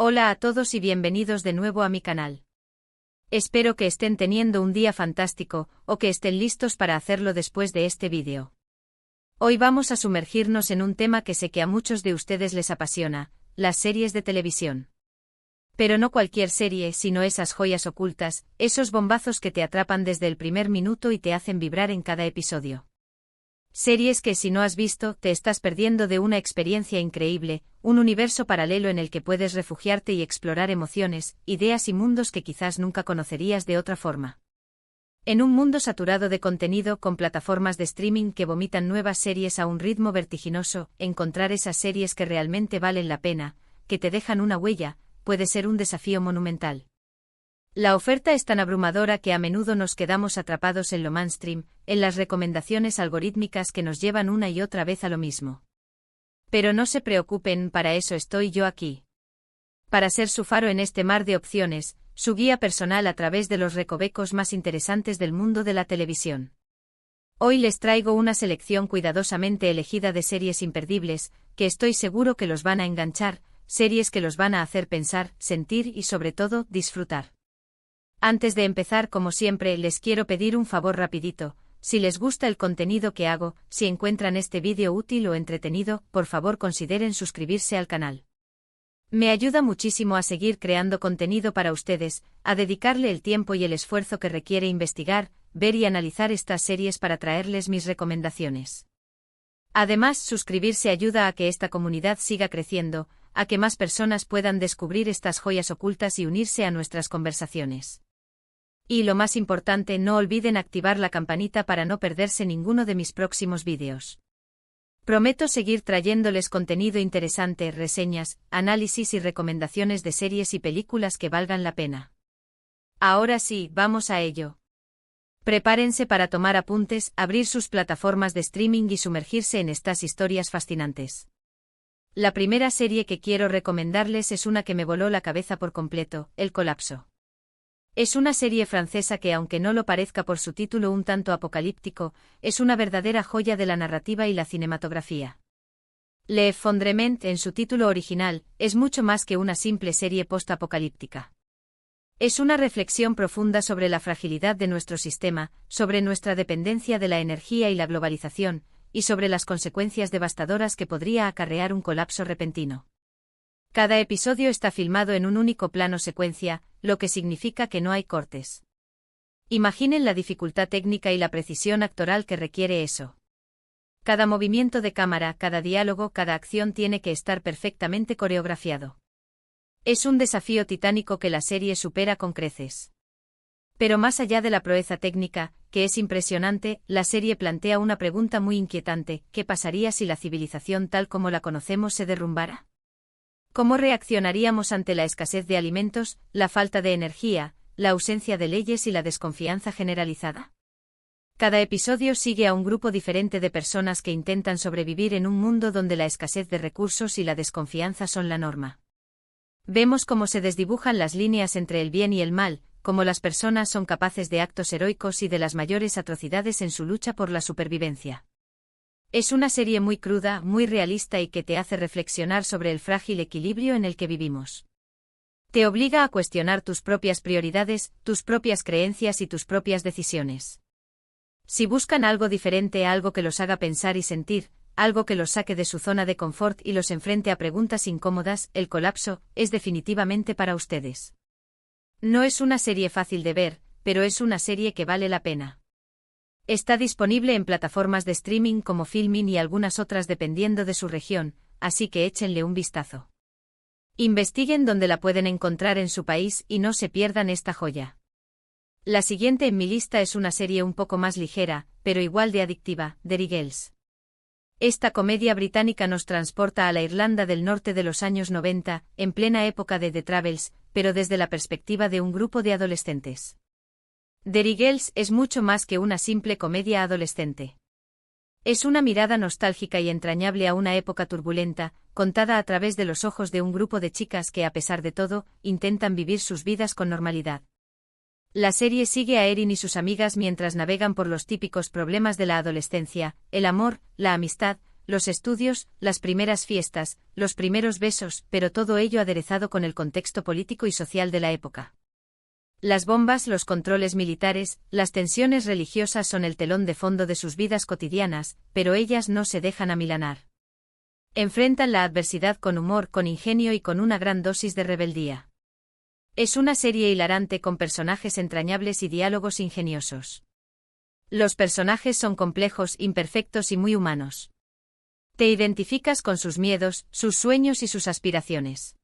Hola a todos y bienvenidos de nuevo a mi canal. Espero que estén teniendo un día fantástico, o que estén listos para hacerlo después de este vídeo. Hoy vamos a sumergirnos en un tema que sé que a muchos de ustedes les apasiona, las series de televisión. Pero no cualquier serie, sino esas joyas ocultas, esos bombazos que te atrapan desde el primer minuto y te hacen vibrar en cada episodio. Series que si no has visto, te estás perdiendo de una experiencia increíble, un universo paralelo en el que puedes refugiarte y explorar emociones, ideas y mundos que quizás nunca conocerías de otra forma. En un mundo saturado de contenido con plataformas de streaming que vomitan nuevas series a un ritmo vertiginoso, encontrar esas series que realmente valen la pena, que te dejan una huella, puede ser un desafío monumental. La oferta es tan abrumadora que a menudo nos quedamos atrapados en lo mainstream, en las recomendaciones algorítmicas que nos llevan una y otra vez a lo mismo. Pero no se preocupen, para eso estoy yo aquí. Para ser su faro en este mar de opciones, su guía personal a través de los recovecos más interesantes del mundo de la televisión. Hoy les traigo una selección cuidadosamente elegida de series imperdibles, que estoy seguro que los van a enganchar, series que los van a hacer pensar, sentir y sobre todo, disfrutar. Antes de empezar, como siempre, les quiero pedir un favor rapidito. Si les gusta el contenido que hago, si encuentran este vídeo útil o entretenido, por favor consideren suscribirse al canal. Me ayuda muchísimo a seguir creando contenido para ustedes, a dedicarle el tiempo y el esfuerzo que requiere investigar, ver y analizar estas series para traerles mis recomendaciones. Además, suscribirse ayuda a que esta comunidad siga creciendo, a que más personas puedan descubrir estas joyas ocultas y unirse a nuestras conversaciones. Y lo más importante, no olviden activar la campanita para no perderse ninguno de mis próximos vídeos. Prometo seguir trayéndoles contenido interesante, reseñas, análisis y recomendaciones de series y películas que valgan la pena. Ahora sí, vamos a ello. Prepárense para tomar apuntes, abrir sus plataformas de streaming y sumergirse en estas historias fascinantes. La primera serie que quiero recomendarles es una que me voló la cabeza por completo, El Colapso. Es una serie francesa que, aunque no lo parezca por su título un tanto apocalíptico, es una verdadera joya de la narrativa y la cinematografía. Le Effondrement, en su título original, es mucho más que una simple serie post-apocalíptica. Es una reflexión profunda sobre la fragilidad de nuestro sistema, sobre nuestra dependencia de la energía y la globalización, y sobre las consecuencias devastadoras que podría acarrear un colapso repentino. Cada episodio está filmado en un único plano secuencia, lo que significa que no hay cortes. Imaginen la dificultad técnica y la precisión actoral que requiere eso. Cada movimiento de cámara, cada diálogo, cada acción tiene que estar perfectamente coreografiado. Es un desafío titánico que la serie supera con creces. Pero más allá de la proeza técnica, que es impresionante, la serie plantea una pregunta muy inquietante: ¿qué pasaría si la civilización tal como la conocemos se derrumbara? ¿Cómo reaccionaríamos ante la escasez de alimentos, la falta de energía, la ausencia de leyes y la desconfianza generalizada? Cada episodio sigue a un grupo diferente de personas que intentan sobrevivir en un mundo donde la escasez de recursos y la desconfianza son la norma. Vemos cómo se desdibujan las líneas entre el bien y el mal, cómo las personas son capaces de actos heroicos y de las mayores atrocidades en su lucha por la supervivencia. Es una serie muy cruda, muy realista y que te hace reflexionar sobre el frágil equilibrio en el que vivimos. Te obliga a cuestionar tus propias prioridades, tus propias creencias y tus propias decisiones. Si buscan algo diferente, algo que los haga pensar y sentir, algo que los saque de su zona de confort y los enfrente a preguntas incómodas, El Colapso es definitivamente para ustedes. No es una serie fácil de ver, pero es una serie que vale la pena. Está disponible en plataformas de streaming como Filmin y algunas otras dependiendo de su región, así que échenle un vistazo. Investiguen dónde la pueden encontrar en su país y no se pierdan esta joya. La siguiente en mi lista es una serie un poco más ligera, pero igual de adictiva, Derry Girls. Esta comedia británica nos transporta a la Irlanda del Norte de los años 90, en plena época de The Troubles, pero desde la perspectiva de un grupo de adolescentes. Derry Girls es mucho más que una simple comedia adolescente. Es una mirada nostálgica y entrañable a una época turbulenta, contada a través de los ojos de un grupo de chicas que, a pesar de todo, intentan vivir sus vidas con normalidad. La serie sigue a Erin y sus amigas mientras navegan por los típicos problemas de la adolescencia, el amor, la amistad, los estudios, las primeras fiestas, los primeros besos, pero todo ello aderezado con el contexto político y social de la época. Las bombas, los controles militares, las tensiones religiosas son el telón de fondo de sus vidas cotidianas, pero ellas no se dejan amilanar. Enfrentan la adversidad con humor, con ingenio y con una gran dosis de rebeldía. Es una serie hilarante con personajes entrañables y diálogos ingeniosos. Los personajes son complejos, imperfectos y muy humanos. Te identificas con sus miedos, sus sueños y sus aspiraciones.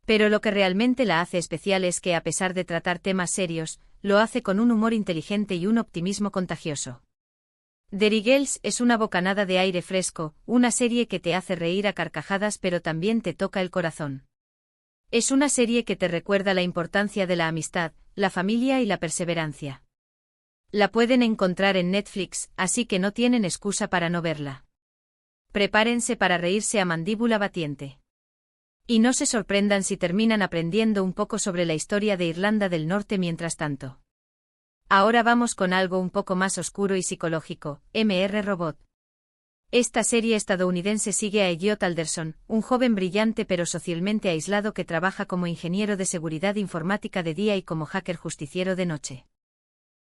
Pero lo que realmente la hace especial es que, a pesar de tratar temas serios, lo hace con un humor inteligente y un optimismo contagioso. Derry Girls es una bocanada de aire fresco, una serie que te hace reír a carcajadas pero también te toca el corazón. Es una serie que te recuerda la importancia de la amistad, la familia y la perseverancia. La pueden encontrar en Netflix, así que no tienen excusa para no verla. Prepárense para reírse a mandíbula batiente. Y no se sorprendan si terminan aprendiendo un poco sobre la historia de Irlanda del Norte mientras tanto. Ahora vamos con algo un poco más oscuro y psicológico, Mr. Robot. Esta serie estadounidense sigue a Elliot Alderson, un joven brillante pero socialmente aislado que trabaja como ingeniero de seguridad informática de día y como hacker justiciero de noche.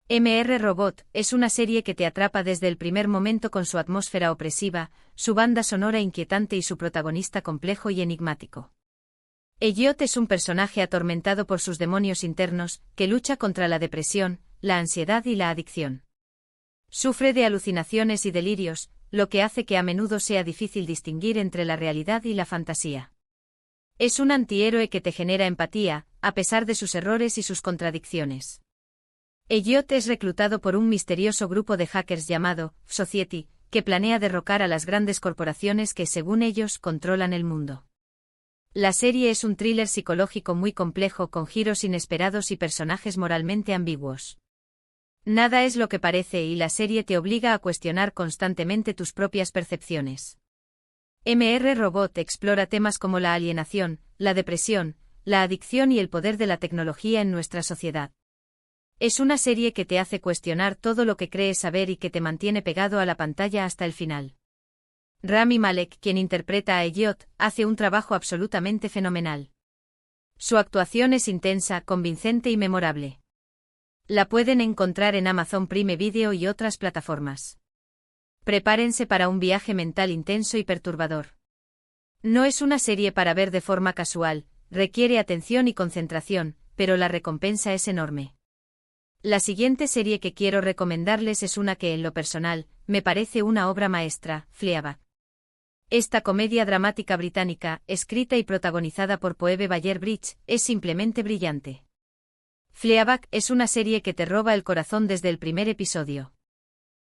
Mr. Robot es una serie que te atrapa desde el primer momento con su atmósfera opresiva, su banda sonora inquietante y su protagonista complejo y enigmático. Elliot es un personaje atormentado por sus demonios internos, que lucha contra la depresión, la ansiedad y la adicción. Sufre de alucinaciones y delirios, lo que hace que a menudo sea difícil distinguir entre la realidad y la fantasía. Es un antihéroe que te genera empatía, a pesar de sus errores y sus contradicciones. Elliot es reclutado por un misterioso grupo de hackers llamado Society, que planea derrocar a las grandes corporaciones que, según ellos, controlan el mundo. La serie es un thriller psicológico muy complejo con giros inesperados y personajes moralmente ambiguos. Nada es lo que parece y la serie te obliga a cuestionar constantemente tus propias percepciones. Mr. Robot explora temas como la alienación, la depresión, la adicción y el poder de la tecnología en nuestra sociedad. Es una serie que te hace cuestionar todo lo que crees saber y que te mantiene pegado a la pantalla hasta el final. Rami Malek, quien interpreta a Elliot, hace un trabajo absolutamente fenomenal. Su actuación es intensa, convincente y memorable. La pueden encontrar en Amazon Prime Video y otras plataformas. Prepárense para un viaje mental intenso y perturbador. No es una serie para ver de forma casual, requiere atención y concentración, pero la recompensa es enorme. La siguiente serie que quiero recomendarles es una que en lo personal, me parece una obra maestra, Fleabag. Esta comedia dramática británica, escrita y protagonizada por Phoebe Waller-Bridge, es simplemente brillante. Fleabag es una serie que te roba el corazón desde el primer episodio.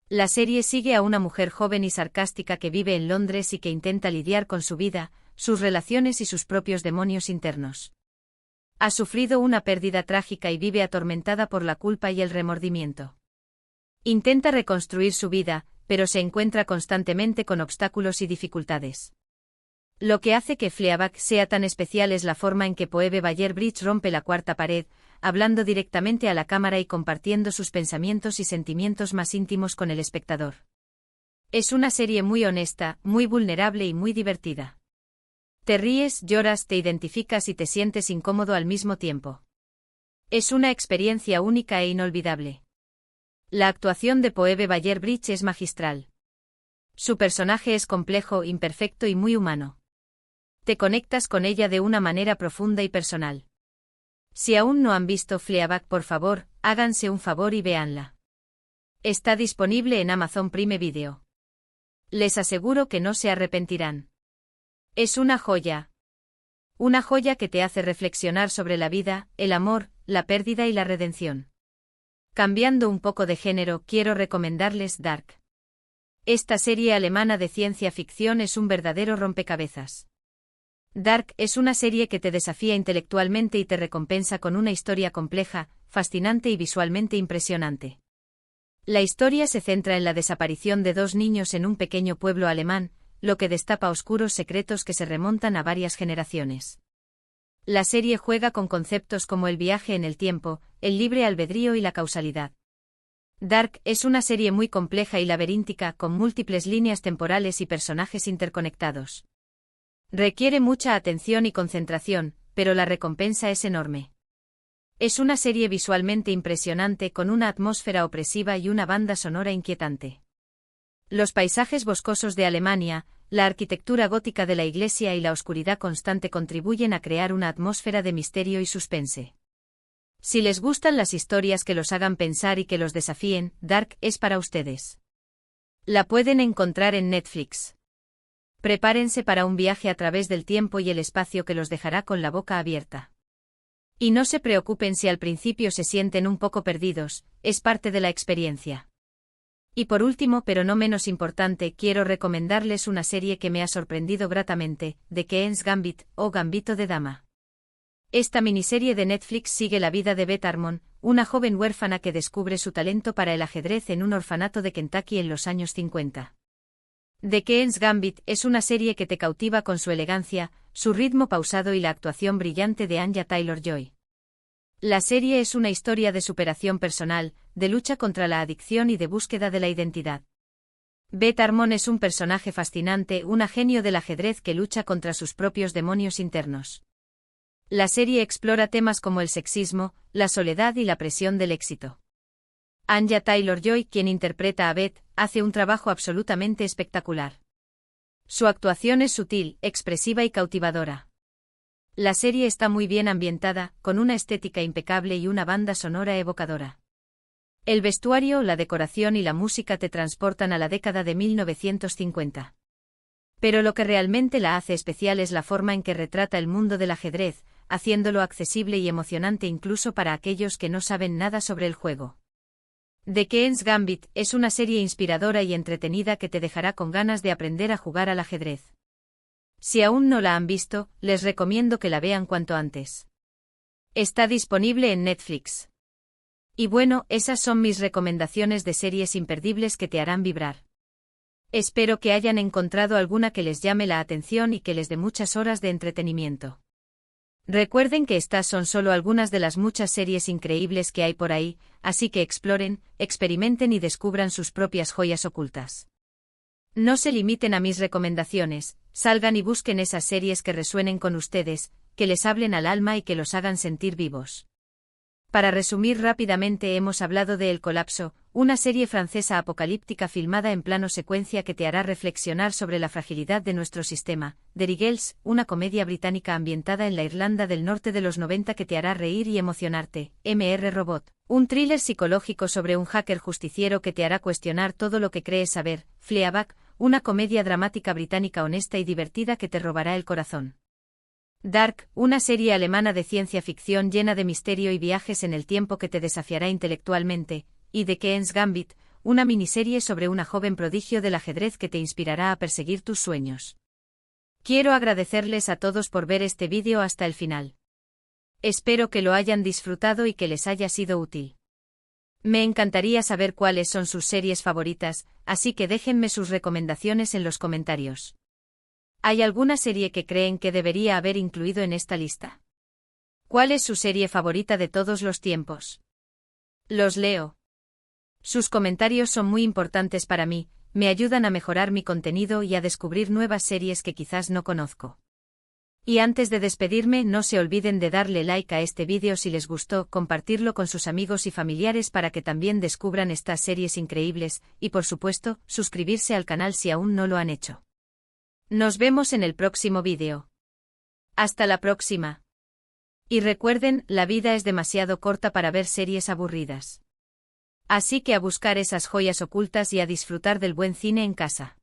La serie sigue a una mujer joven y sarcástica que vive en Londres y que intenta lidiar con su vida, sus relaciones y sus propios demonios internos. Ha sufrido una pérdida trágica y vive atormentada por la culpa y el remordimiento. Intenta reconstruir su vida, pero se encuentra constantemente con obstáculos y dificultades. Lo que hace que Fleabag sea tan especial es la forma en que Phoebe Waller-Bridge rompe la cuarta pared, hablando directamente a la cámara y compartiendo sus pensamientos y sentimientos más íntimos con el espectador. Es una serie muy honesta, muy vulnerable y muy divertida. Te ríes, lloras, te identificas y te sientes incómodo al mismo tiempo. Es una experiencia única e inolvidable. La actuación de Phoebe Waller-Bridge es magistral. Su personaje es complejo, imperfecto y muy humano. Te conectas con ella de una manera profunda y personal. Si aún no han visto Fleabag, por favor, háganse un favor y véanla. Está disponible en Amazon Prime Video. Les aseguro que no se arrepentirán. Es una joya. Una joya que te hace reflexionar sobre la vida, el amor, la pérdida y la redención. Cambiando un poco de género, quiero recomendarles Dark. Esta serie alemana de ciencia ficción es un verdadero rompecabezas. Dark es una serie que te desafía intelectualmente y te recompensa con una historia compleja, fascinante y visualmente impresionante. La historia se centra en la desaparición de dos niños en un pequeño pueblo alemán, lo que destapa oscuros secretos que se remontan a varias generaciones. La serie juega con conceptos como el viaje en el tiempo, el libre albedrío y la causalidad. Dark es una serie muy compleja y laberíntica con múltiples líneas temporales y personajes interconectados. Requiere mucha atención y concentración, pero la recompensa es enorme. Es una serie visualmente impresionante con una atmósfera opresiva y una banda sonora inquietante. Los paisajes boscosos de Alemania, la arquitectura gótica de la iglesia y la oscuridad constante contribuyen a crear una atmósfera de misterio y suspense. Si les gustan las historias que los hagan pensar y que los desafíen, Dark es para ustedes. La pueden encontrar en Netflix. Prepárense para un viaje a través del tiempo y el espacio que los dejará con la boca abierta. Y no se preocupen si al principio se sienten un poco perdidos, es parte de la experiencia. Y por último, pero no menos importante, quiero recomendarles una serie que me ha sorprendido gratamente, The Queen's Gambit, o Gambito de Dama. Esta miniserie de Netflix sigue la vida de Beth Harmon, una joven huérfana que descubre su talento para el ajedrez en un orfanato de Kentucky en los años 50. The Queen's Gambit es una serie que te cautiva con su elegancia, su ritmo pausado y la actuación brillante de Anya Taylor-Joy. La serie es una historia de superación personal, de lucha contra la adicción y de búsqueda de la identidad. Beth Harmon es un personaje fascinante, un genio del ajedrez que lucha contra sus propios demonios internos. La serie explora temas como el sexismo, la soledad y la presión del éxito. Anya Taylor-Joy, quien interpreta a Beth, hace un trabajo absolutamente espectacular. Su actuación es sutil, expresiva y cautivadora. La serie está muy bien ambientada, con una estética impecable y una banda sonora evocadora. El vestuario, la decoración y la música te transportan a la década de 1950. Pero lo que realmente la hace especial es la forma en que retrata el mundo del ajedrez, haciéndolo accesible y emocionante incluso para aquellos que no saben nada sobre el juego. The Queen's Gambit es una serie inspiradora y entretenida que te dejará con ganas de aprender a jugar al ajedrez. Si aún no la han visto, les recomiendo que la vean cuanto antes. Está disponible en Netflix. Y bueno, esas son mis recomendaciones de series imperdibles que te harán vibrar. Espero que hayan encontrado alguna que les llame la atención y que les dé muchas horas de entretenimiento. Recuerden que estas son solo algunas de las muchas series increíbles que hay por ahí, así que exploren, experimenten y descubran sus propias joyas ocultas. No se limiten a mis recomendaciones, salgan y busquen esas series que resuenen con ustedes, que les hablen al alma y que los hagan sentir vivos. Para resumir rápidamente, hemos hablado de El Colapso, una serie francesa apocalíptica filmada en plano secuencia que te hará reflexionar sobre la fragilidad de nuestro sistema. Derry Girls, una comedia británica ambientada en la Irlanda del Norte de los 90 que te hará reír y emocionarte. MR Robot, un thriller psicológico sobre un hacker justiciero que te hará cuestionar todo lo que crees saber. Fleabag, una comedia dramática británica honesta y divertida que te robará el corazón. Dark, una serie alemana de ciencia ficción llena de misterio y viajes en el tiempo que te desafiará intelectualmente, y The Queen's Gambit, una miniserie sobre una joven prodigio del ajedrez que te inspirará a perseguir tus sueños. Quiero agradecerles a todos por ver este vídeo hasta el final. Espero que lo hayan disfrutado y que les haya sido útil. Me encantaría saber cuáles son sus series favoritas, así que déjenme sus recomendaciones en los comentarios. ¿Hay alguna serie que creen que debería haber incluido en esta lista? ¿Cuál es su serie favorita de todos los tiempos? Los leo. Sus comentarios son muy importantes para mí, me ayudan a mejorar mi contenido y a descubrir nuevas series que quizás no conozco. Y antes de despedirme, no se olviden de darle like a este vídeo si les gustó, compartirlo con sus amigos y familiares para que también descubran estas series increíbles, y por supuesto, suscribirse al canal si aún no lo han hecho. Nos vemos en el próximo vídeo. Hasta la próxima. Y recuerden, la vida es demasiado corta para ver series aburridas. Así que a buscar esas joyas ocultas y a disfrutar del buen cine en casa.